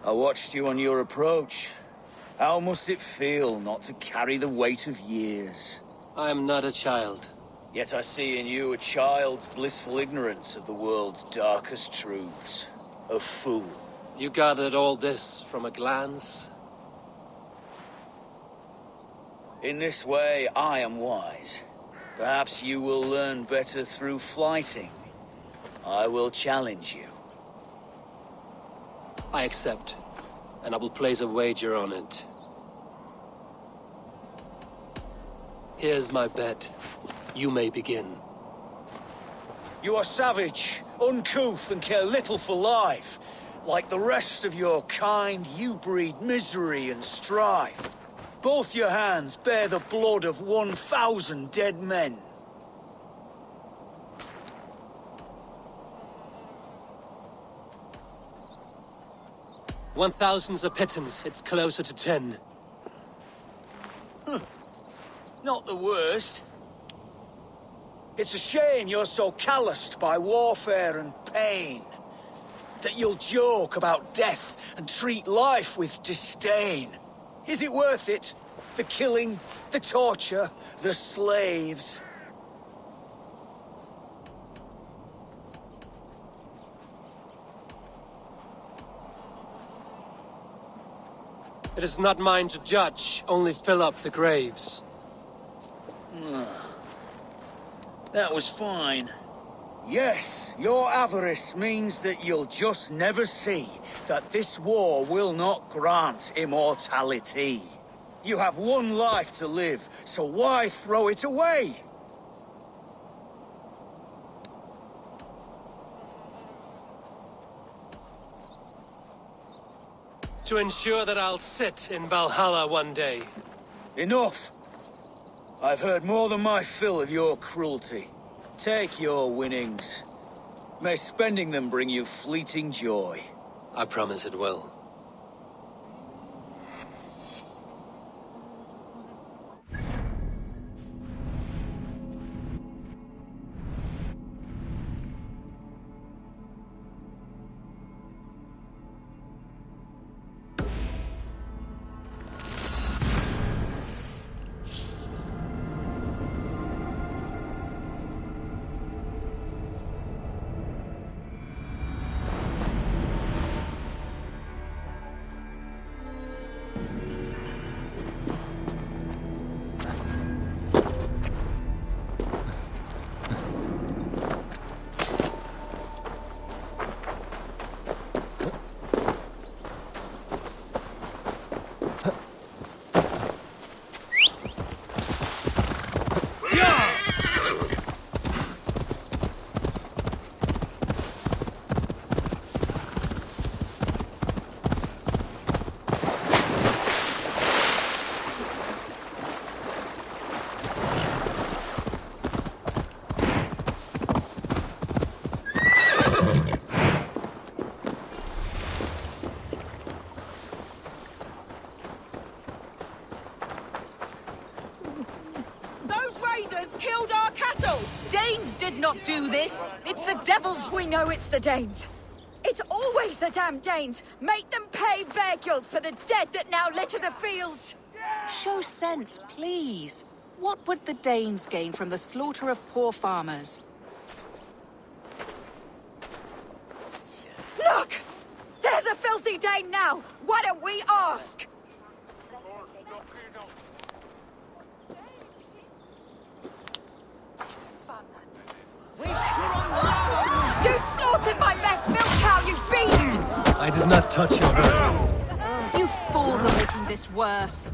I watched you on your approach. How must it feel not to carry the weight of years? I am not a child. Yet I see in you a child's blissful ignorance of the world's darkest truths. A fool. You gathered all this from a glance? In this way, I am wise. Perhaps you will learn better through flighting. I will challenge you. I accept, and I will place a wager on it. Here's my bet. You may begin. You are savage, uncouth, and care little for life. Like the rest of your kind, you breed misery and strife. Both your hands bear the blood of 1,000 dead men. $1,000's a pittance. It's closer to 10. Not the worst. It's a shame you're so calloused by warfare and pain, that you'll joke about death and treat life with disdain. Is it worth it? The killing, the torture, the slaves. It is not mine to judge, only fill up the graves. That was fine. Yes, your avarice means that you'll just never see that this war will not grant immortality. You have one life to live, so why throw it away? To ensure that I'll sit in Valhalla one day. Enough! I've heard more than my fill of your cruelty. Take your winnings. May spending them bring you fleeting joy. I promise it will. Did not do this. It's the devils. We know it's the Danes. It's always the damn Danes. Make them pay their guilt for the dead that now litter the fields. Show sense, please. What would the Danes gain from the slaughter of poor farmers? Look! There's a filthy Dane now. Why don't we ask? You slaughtered my best milk cow, you beast! I did not touch your bird. You fools are making this worse.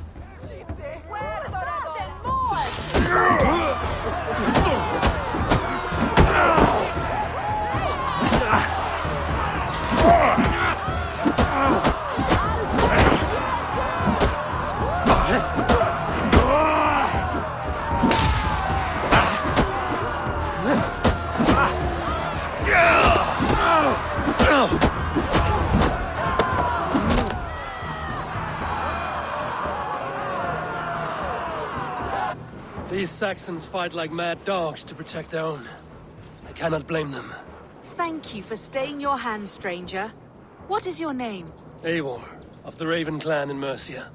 These Saxons fight like mad dogs to protect their own. I cannot blame them. Thank you for staying your hand, stranger. What is your name? Eivor, of the Raven clan in Mercia.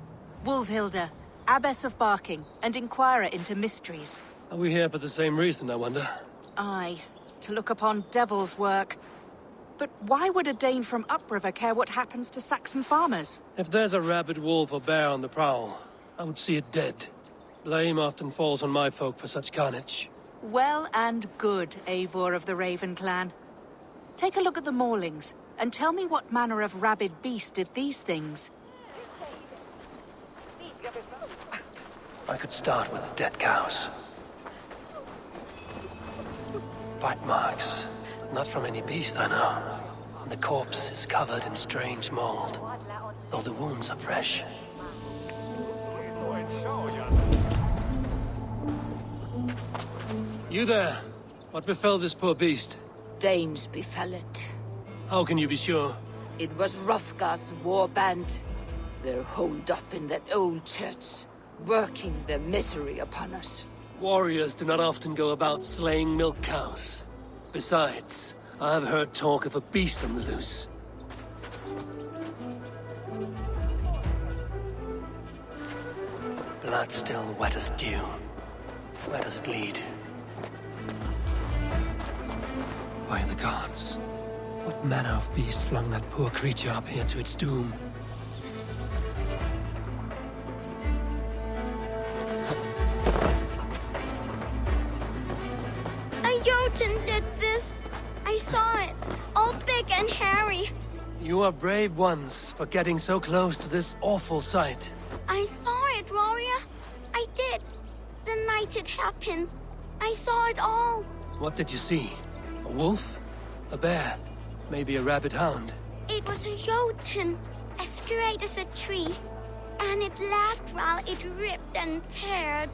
Wolfhilda, Abbess of Barking, and Inquirer into mysteries. Are we here for the same reason, I wonder? Aye, to look upon devil's work. But why would a Dane from upriver care what happens to Saxon farmers? If there's a rabid wolf or bear on the prowl, I would see it dead. Blame often falls on my folk for such carnage. Well and good, Eivor of the Raven clan. Take a look at the maulings, and tell me what manner of rabid beast did these things. I could start with the dead cows. Bite marks, but not from any beast I know. And the corpse is covered in strange mold, though the wounds are fresh. You there? What befell this poor beast? Danes befell it. How can you be sure? It was Hrothgar's war band. They're holed up in that old church, working their misery upon us. Warriors do not often go about slaying milk cows. Besides, I have heard talk of a beast on the loose. Blood still wet as dew. Where does it lead? By the gods. What manner of beast flung that poor creature up here to its doom? A Jotun did this. I saw it, all big and hairy. You are brave ones for getting so close to this awful sight. I saw it, warrior. I did. The night it happened. I saw it all. What did you see? A wolf? A bear? Maybe a rabid hound? It was a Jotun, as straight as a tree. And it laughed while it ripped and teared.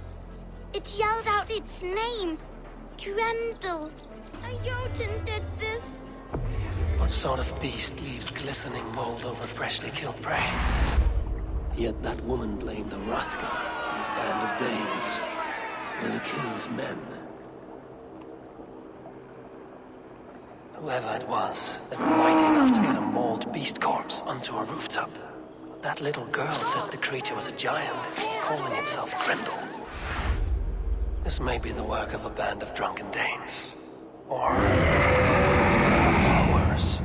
It yelled out its name. Grendel. A Jotun did this. What sort of beast leaves glistening mold over freshly killed prey? Yet that woman blamed the Hrothgar and his band of Danes. Were the killers men? Whoever it was, they were mighty enough to get a mauled beast corpse onto a rooftop. That little girl said the creature was a giant, calling itself Grendel. This may be the work of a band of drunken Danes. Or worse.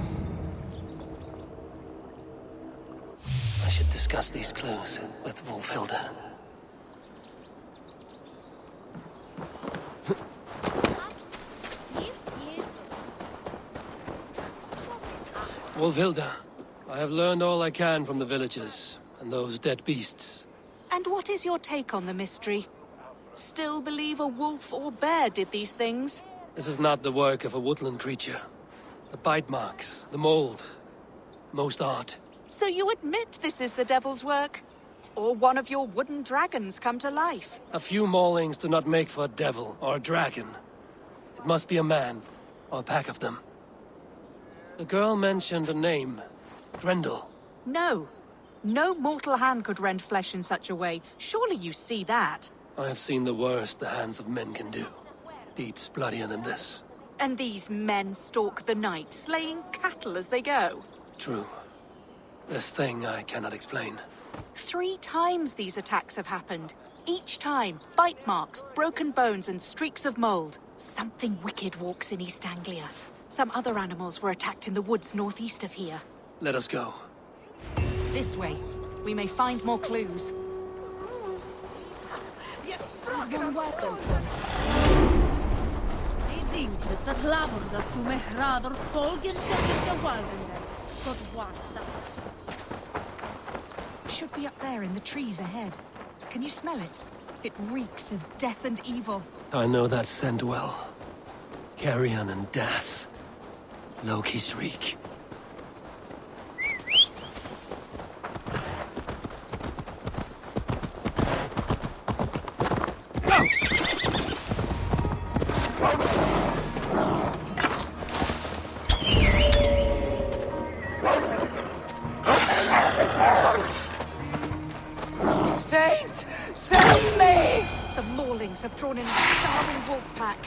I should discuss these clues with Wolfhilda. Wolfhilda, I have learned all I can from the villagers and those dead beasts. And what is your take on the mystery? Still believe a wolf or bear did these things? This is not the work of a woodland creature. The bite marks, the mold, most art. So you admit this is the devil's work? Or one of your wooden dragons come to life? A few maulings do not make for a devil or a dragon. It must be a man, or a pack of them. The girl mentioned a name, Grendel. No. No mortal hand could rend flesh in such a way. Surely you see that. I have seen the worst the hands of men can do. Deeds bloodier than this. And these men stalk the night, slaying cattle as they go. True. This thing I cannot explain. 3 times these attacks have happened. Each time, bite marks, broken bones, and streaks of mold. Something wicked walks in East Anglia. Some other animals were attacked in the woods northeast of here. Let us go. This way. We may find more clues. Should be up there in the trees ahead. Can you smell it? It reeks of death and evil. I know that scent well. Carrion and death. Loki's reek. Saints, save me! The maulings have drawn in a starving wolf pack.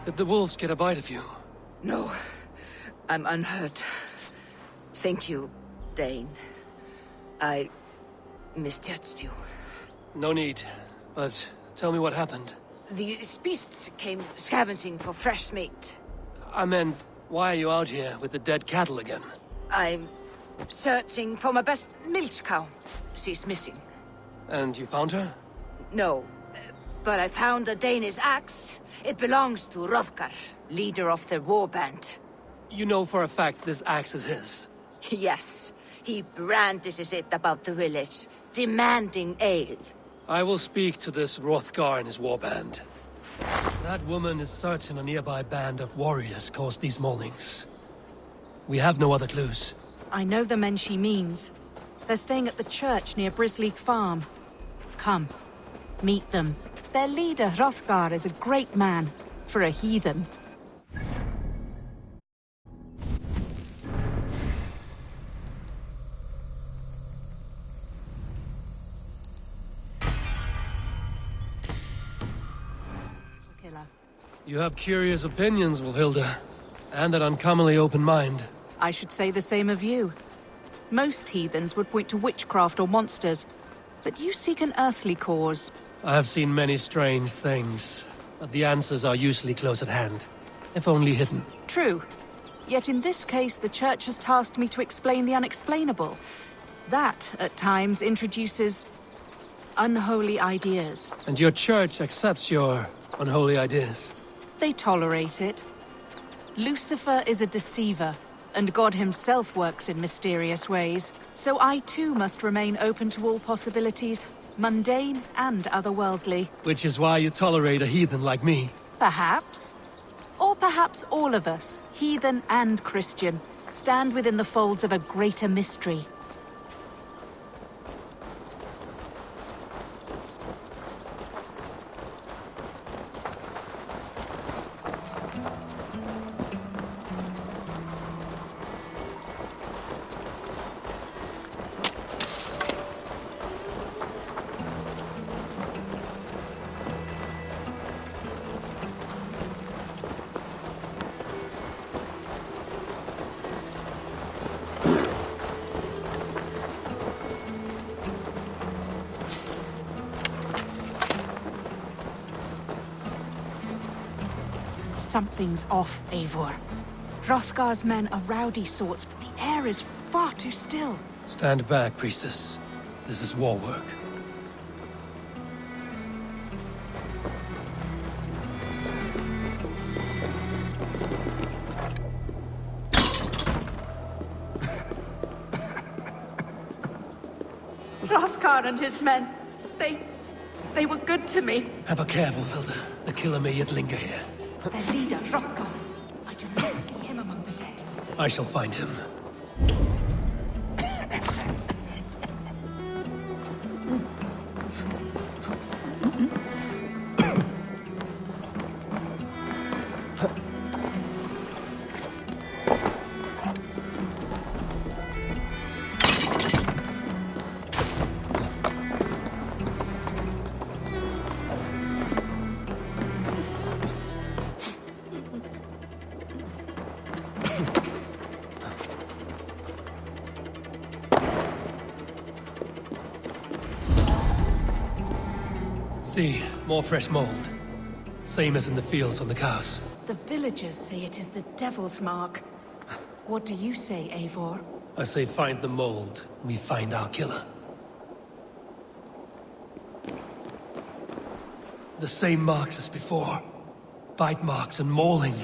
Did the wolves get a bite of you? No, I'm unhurt. Thank you, Dane. I misjudged you. No need. But tell me what happened. These beasts came scavenging for fresh meat. I meant, why are you out here with the dead cattle again? I'm searching for my best milch cow. She's missing. And you found her? No, but I found a Danish axe. It belongs to Hrothgar, leader of the warband. You know for a fact this axe is his. Yes, he brandishes it about the village, demanding ale. I will speak to this Hrothgar and his warband. That woman is certain a nearby band of warriors caused these maulings. We have no other clues. I know the men she means. They're staying at the church near Brisleek Farm. Come, meet them. Their leader, Hrothgar, is a great man, for a heathen. You have curious opinions, Wolfhilda, and an uncommonly open mind. I should say the same of you. Most heathens would point to witchcraft or monsters, but you seek an earthly cause. I have seen many strange things, but the answers are usually close at hand, if only hidden. True. Yet in this case, the Church has tasked me to explain the unexplainable. That, at times, introduces unholy ideas. And your Church accepts your unholy ideas? They tolerate it. Lucifer is a deceiver, and God himself works in mysterious ways. So I too must remain open to all possibilities, mundane and otherworldly. Which is why you tolerate a heathen like me. Perhaps. Or perhaps all of us, heathen and Christian, stand within the folds of a greater mystery. Something's off, Eivor. Hrothgar's men are rowdy sorts, but the air is far too still. Stand back, priestess. This is war work. Hrothgar and his men, they were good to me. Have a care, Wolfhilda. The killer may yet linger here. Their leader, Hrothgar. I do not see him among the dead. I shall find him. See, more fresh mold. Same as in the fields on the cows. The villagers say it is the devil's mark. What do you say, Eivor? I say find the mold, we find our killer. The same marks as before. Bite marks and mauling.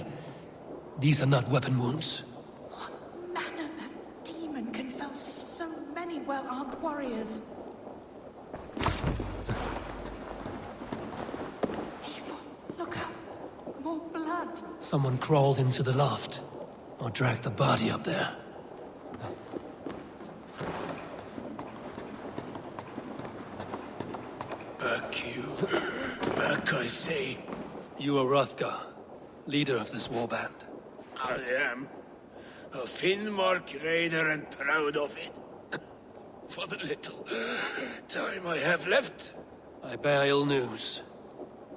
These are not weapon wounds. What manner of demon can fell so many well-armed warriors? Eivor, look up. More blood. Someone crawled into the loft, or dragged the body up there. Back you. Back, I say. You are Hrothgar, leader of this warband. I am. A Finnmark raider and proud of it. For the little time I have left. I bear ill news.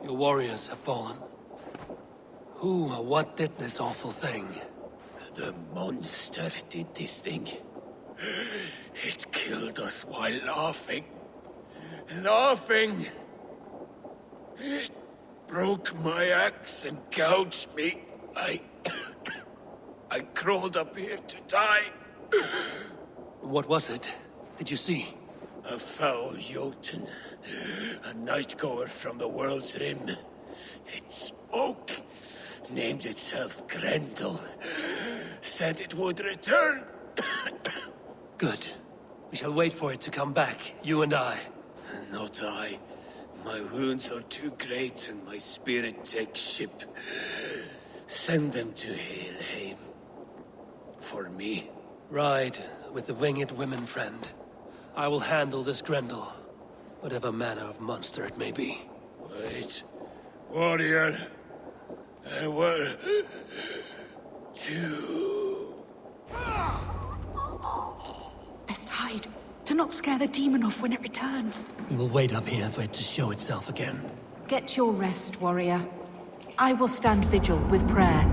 Your warriors have fallen. Who or what did this awful thing? The monster did this thing. It killed us while laughing. Laughing! It broke my axe and gouged me. I crawled up here to die. What was it? Did you see? A foul Jotun. A night-goer from the world's rim. It spoke. Named itself Grendel. Said it would return. Good. We shall wait for it to come back, you and I. Not I. My wounds are too great and my spirit takes ship. Send them to Helheim. For me. Ride with the winged women, friend. I will handle this Grendel, whatever manner of monster it may be. Wait. Warrior. There were... two. Best hide, to not scare the demon off when it returns. We will wait up here for it to show itself again. Get your rest, warrior. I will stand vigil with prayer.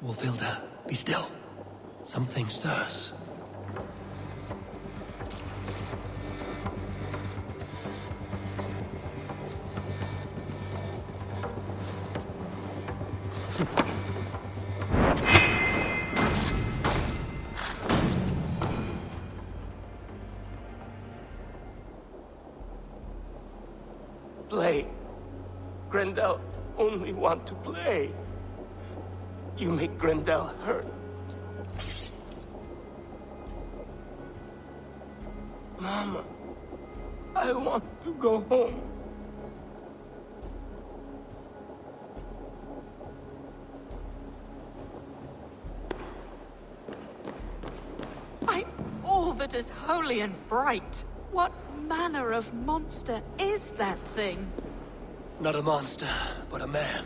Wolfhilda, be still. Something stirs. Play. Grendel only want to play. You make Grendel hurt. Mama, I want to go home. By all that is holy and bright, what manner of monster is that thing? Not a monster, but a man.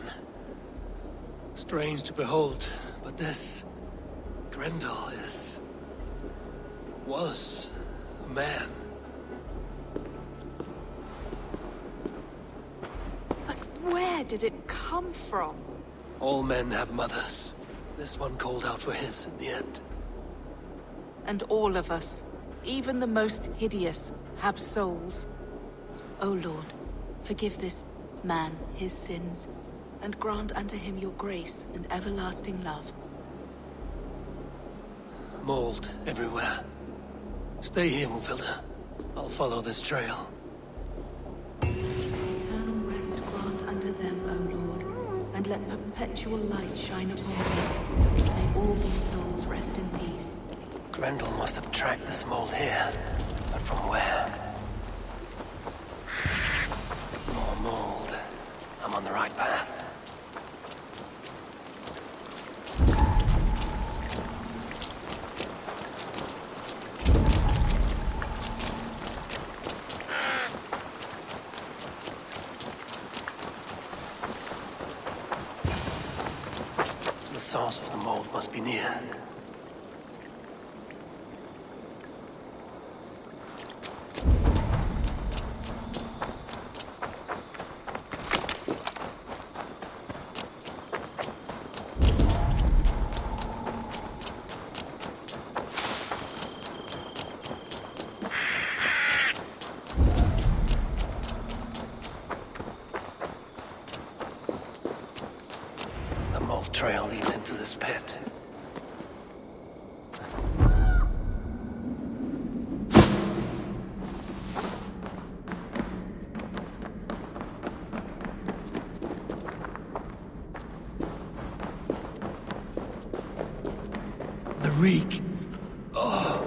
Strange to behold, but this... Grendel was a man. But where did it come from? All men have mothers. This one called out for his in the end. And all of us, even the most hideous, have souls. O Lord, forgive this man his sins, and grant unto him your grace and everlasting love. Mold everywhere. Stay here, Wolfhilda. I'll follow this trail. Eternal rest grant unto them, O Lord, and let perpetual light shine upon them. May all these souls rest in peace. Grendel must have tracked this mold here, but from where? More mold. I'm on the right path. The source of the mold must be near. The mold trail leads into this pit. The reek. Oh.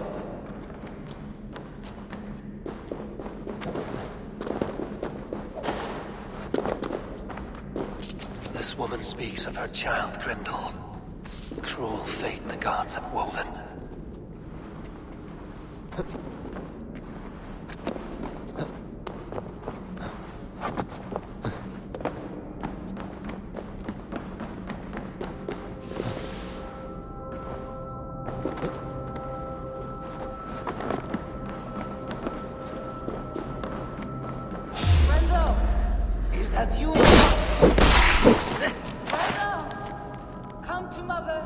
This woman speaks of her child, Grendel. Cruel fate the gods have woven. Have you... Come to mother.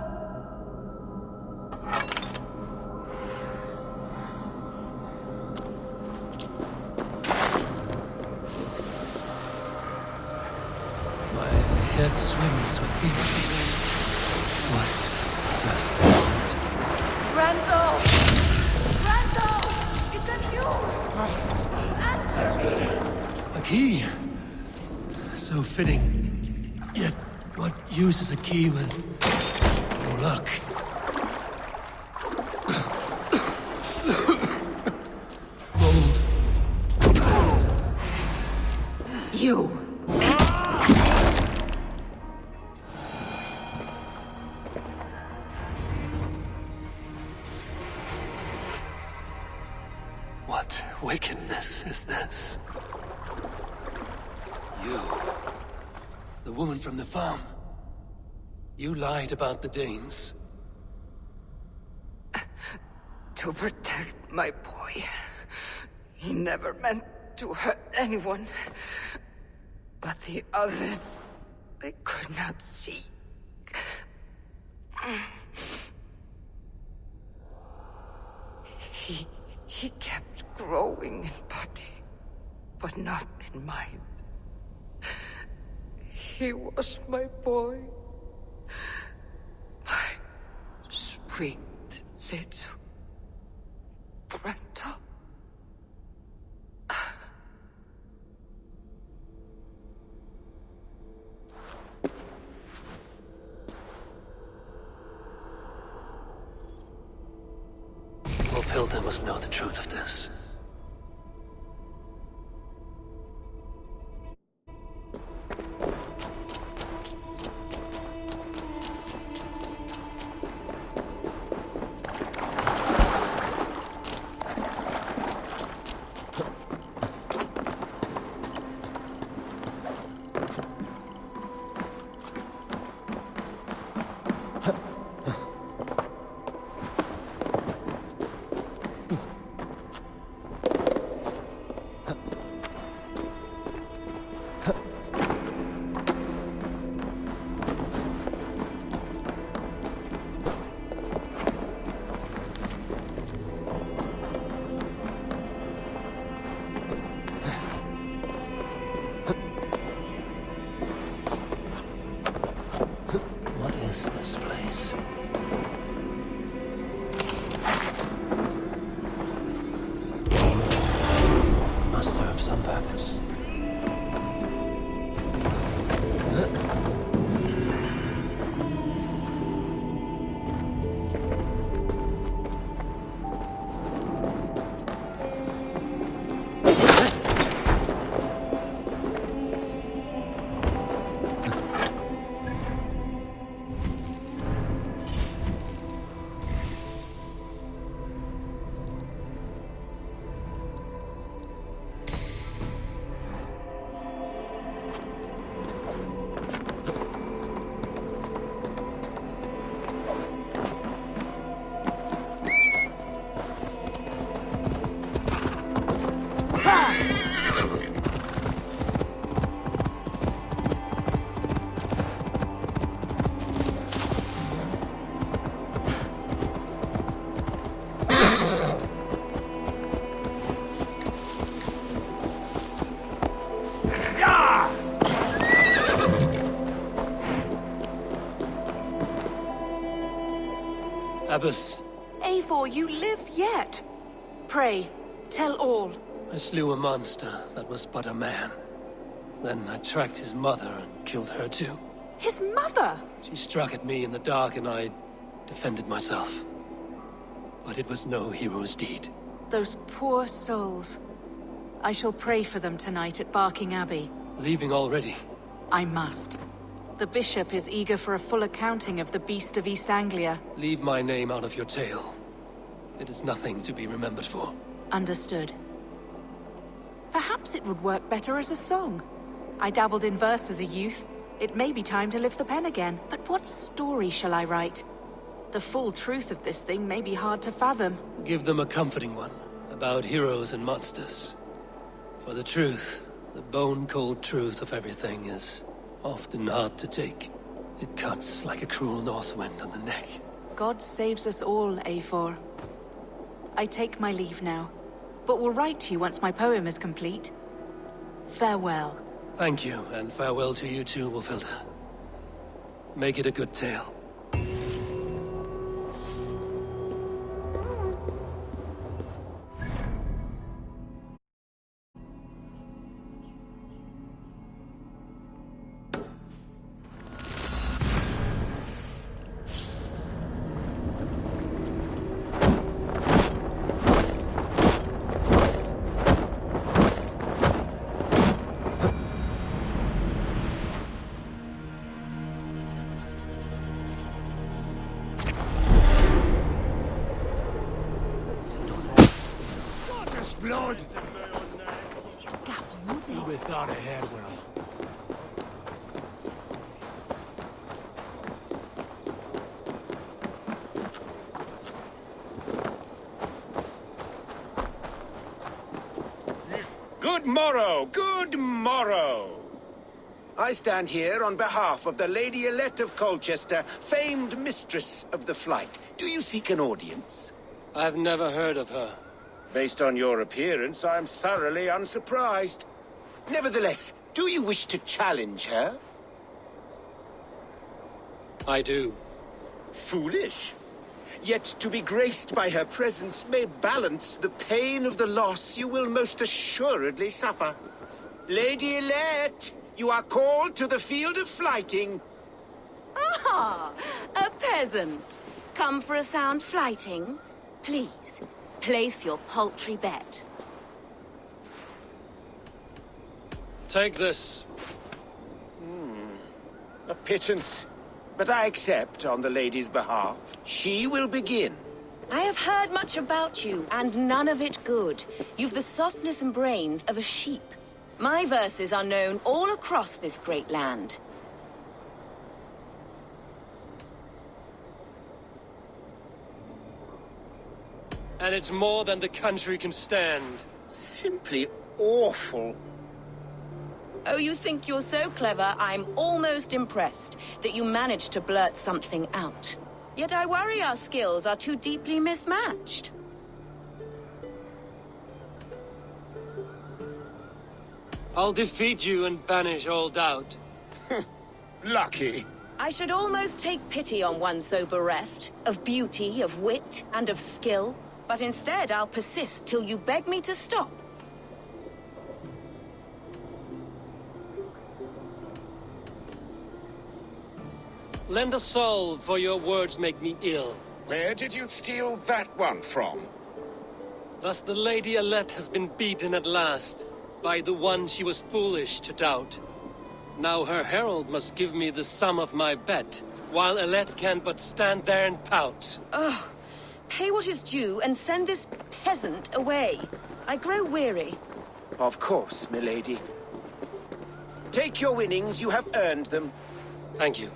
My head swims with fever dreams. What just happened? Randolph! Randolph! Is that you? Answer me! A key! So fitting. Yet, what use is a key with no luck? You! What wickedness is this? You. The woman from the farm. You lied about the Danes. To protect my boy. He never meant to hurt anyone. But the others, they could not see. He kept growing in body, but not in mind. He was my boy. My sweet little Brenda. Hilda must know the truth of this. What is this place? It must serve some purpose. Abbess, Eivor, you live yet. Pray, tell all. I slew a monster that was but a man. Then I tracked his mother and killed her too. His mother! She struck at me in the dark and I defended myself. But it was no hero's deed. Those poor souls. I shall pray for them tonight at Barking Abbey. Leaving already? I must. The bishop is eager for a full accounting of the Beast of East Anglia. Leave my name out of your tale. It is nothing to be remembered for. Understood. Perhaps it would work better as a song. I dabbled in verse as a youth. It may be time to lift the pen again. But what story shall I write? The full truth of this thing may be hard to fathom. Give them a comforting one, about heroes and monsters. For the truth, The bone-cold truth of everything is often hard to take. It cuts like a cruel north wind on the neck. God saves us all, Eivor. I take my leave now, but will write to you once my poem is complete. Farewell. Thank you, and farewell to you too, Wolfilda. Make it a good tale. Blood! Who we thought ahead well. Good morrow! Good morrow! I stand here on behalf of the Lady Elette of Colchester, famed mistress of the flight. Do you seek an audience? I've never heard of her. Based on your appearance, I'm thoroughly unsurprised. Nevertheless, do you wish to challenge her? I do. Foolish. Yet to be graced by her presence may balance the pain of the loss you will most assuredly suffer. Lady Elette, you are called to the field of flighting. Ah, a peasant. Come for a sound flighting? Please, place your paltry bet. Take this. A pittance. But I accept on the lady's behalf. She will begin. I have heard much about you, and none of it good. You've the softness and brains of a sheep. My verses are known all across this great land. And it's more than the country can stand. Simply awful. Oh, you think you're so clever, I'm almost impressed that you managed to blurt something out. Yet I worry our skills are too deeply mismatched. I'll defeat you and banish all doubt. Lucky. I should almost take pity on one so bereft, of beauty, of wit, and of skill. But instead, I'll persist till you beg me to stop. Lend a soul, for your words make me ill. Where did you steal that one from? Thus the Lady Elette has been beaten at last, by the one she was foolish to doubt. Now her herald must give me the sum of my bet, while Elette can but stand there and pout. Ugh. Pay what is due and send this peasant away. I grow weary. Of course, milady. Take your winnings, you have earned them. Thank you.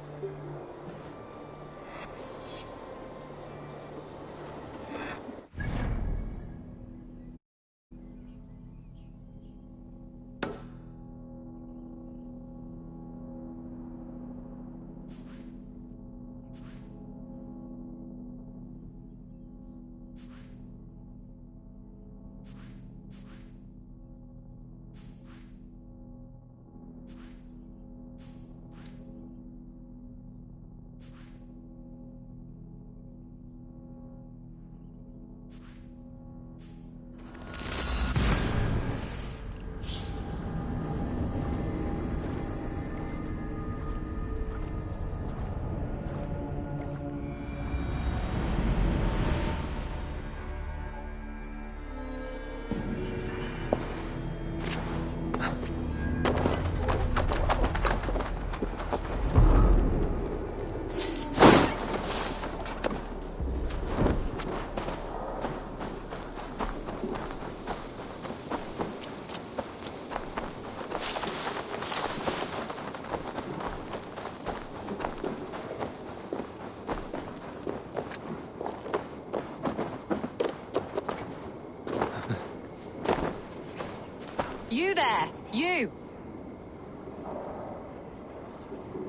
You there! You!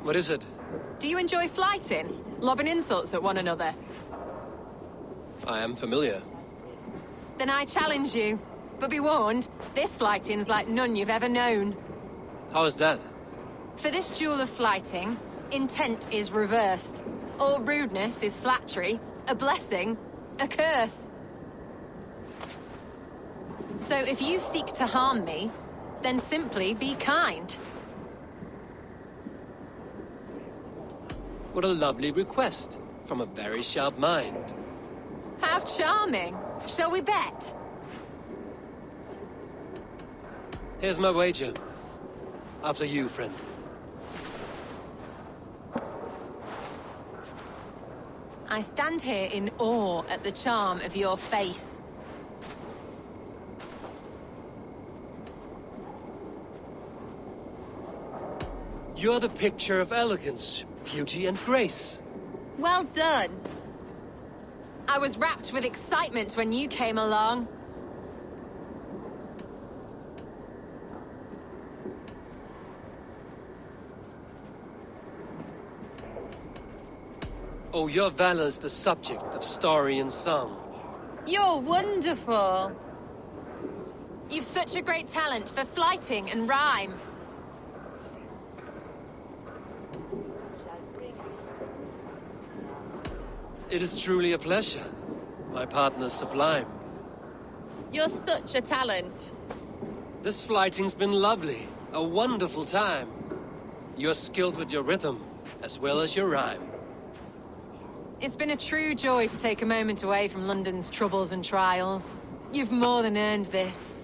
What is it? Do you enjoy flighting? Lobbing insults at one another? I am familiar. Then I challenge you. But be warned, this flighting's like none you've ever known. How is that? For this duel of flighting, intent is reversed. All rudeness is flattery, a blessing, a curse. So if you seek to harm me, then simply be kind. What a lovely request from a very sharp mind. How charming! Shall we bet? Here's my wager. After you, friend. I stand here in awe at the charm of your face. You're the picture of elegance, beauty, and grace. Well done. I was wrapped with excitement when you came along. Oh, your valor's the subject of story and song. You're wonderful. You've such a great talent for flighting and rhyme. It is truly a pleasure. My partner's sublime. You're such a talent. This flighting's been lovely. A wonderful time. You're skilled with your rhythm, as well as your rhyme. It's been a true joy to take a moment away from London's troubles and trials. You've more than earned this.